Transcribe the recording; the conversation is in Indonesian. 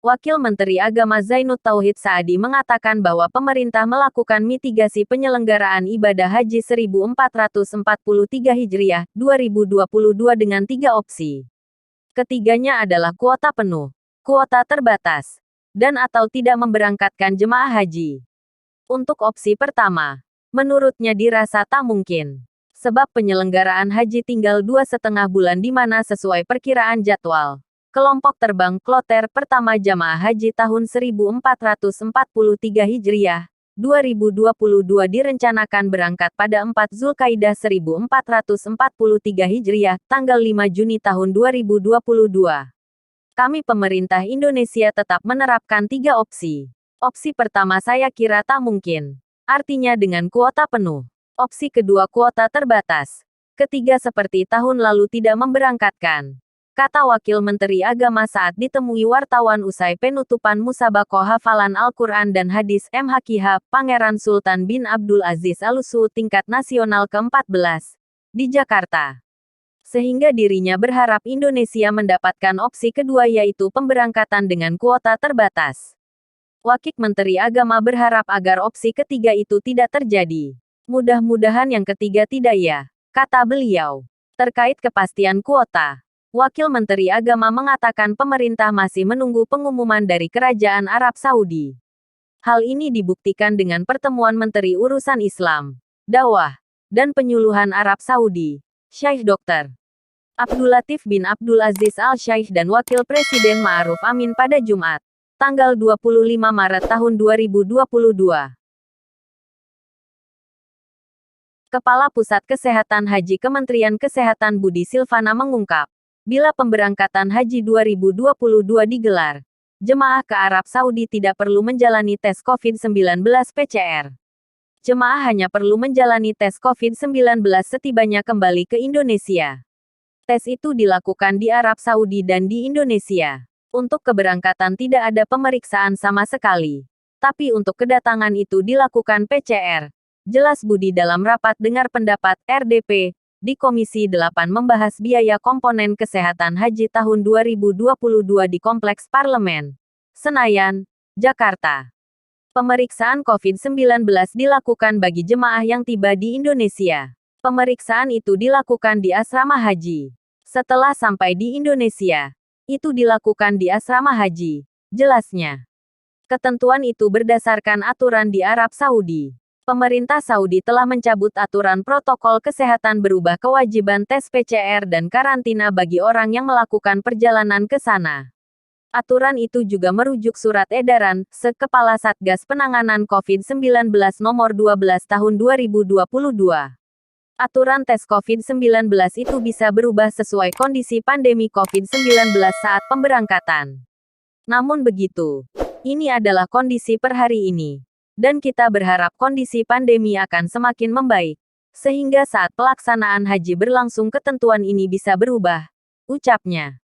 Wakil Menteri Agama Zainud Tauhid Saadi mengatakan bahwa pemerintah melakukan mitigasi penyelenggaraan ibadah haji 1443 Hijriah 2022 dengan 3 opsi. Ketiganya adalah kuota penuh, kuota terbatas, dan atau tidak memberangkatkan jemaah haji. Untuk opsi pertama, menurutnya dirasa tak mungkin. Sebab penyelenggaraan haji tinggal 2,5 bulan di mana sesuai perkiraan jadwal. Kelompok terbang kloter pertama jamaah haji tahun 1443 Hijriah 2022 direncanakan berangkat pada 4 Zulkaidah 1443 Hijriah tanggal 5 Juni tahun 2022. Kami pemerintah Indonesia tetap menerapkan 3 opsi. Opsi pertama saya kira tak mungkin. Artinya dengan kuota penuh. Opsi kedua kuota terbatas. Ketiga seperti tahun lalu tidak memberangkatkan. Kata Wakil Menteri Agama saat ditemui wartawan usai penutupan Musabakoh Hafalan Al-Quran dan Hadis MHQH Pangeran Sultan bin Abdul Aziz Al Saud tingkat nasional ke-14 di Jakarta. Sehingga dirinya berharap Indonesia mendapatkan opsi kedua yaitu pemberangkatan dengan kuota terbatas. Wakil Menteri Agama berharap agar opsi ketiga itu tidak terjadi. Mudah-mudahan yang ketiga tidak ya, kata beliau. Terkait kepastian kuota, Wakil Menteri Agama mengatakan pemerintah masih menunggu pengumuman dari Kerajaan Arab Saudi. Hal ini dibuktikan dengan pertemuan Menteri Urusan Islam, Dakwah, dan Penyuluhan Arab Saudi, Syekh Dr. Abdul Latif bin Abdul Aziz Al-Syekh dan Wakil Presiden Ma'ruf Amin pada Jumat, tanggal 25 Maret tahun 2022. Kepala Pusat Kesehatan Haji Kementerian Kesehatan Budi Silvana mengungkap, bila pemberangkatan haji 2022 digelar, jemaah ke Arab Saudi tidak perlu menjalani tes COVID-19 PCR. Jemaah hanya perlu menjalani tes COVID-19 setibanya kembali ke Indonesia. Tes itu dilakukan di Arab Saudi dan di Indonesia. Untuk keberangkatan tidak ada pemeriksaan sama sekali. Tapi untuk kedatangan itu dilakukan PCR. Jelas Budi dalam rapat dengar pendapat RDP di Komisi 8 membahas biaya komponen kesehatan haji tahun 2022 di Kompleks Parlemen, Senayan, Jakarta. Pemeriksaan COVID-19 dilakukan bagi jemaah yang tiba di Indonesia. Pemeriksaan itu dilakukan di asrama haji. Setelah sampai di Indonesia, itu dilakukan di asrama haji, jelasnya. Ketentuan itu berdasarkan aturan di Arab Saudi. Pemerintah Saudi telah mencabut aturan protokol kesehatan berubah kewajiban tes PCR dan karantina bagi orang yang melakukan perjalanan ke sana. Aturan itu juga merujuk surat edaran Kepala Satgas Penanganan COVID-19 nomor 12 tahun 2022. Aturan tes COVID-19 itu bisa berubah sesuai kondisi pandemi COVID-19 saat pemberangkatan. Namun begitu, ini adalah kondisi per hari ini. Dan kita berharap kondisi pandemi akan semakin membaik, sehingga saat pelaksanaan haji berlangsung ketentuan ini bisa berubah, ucapnya.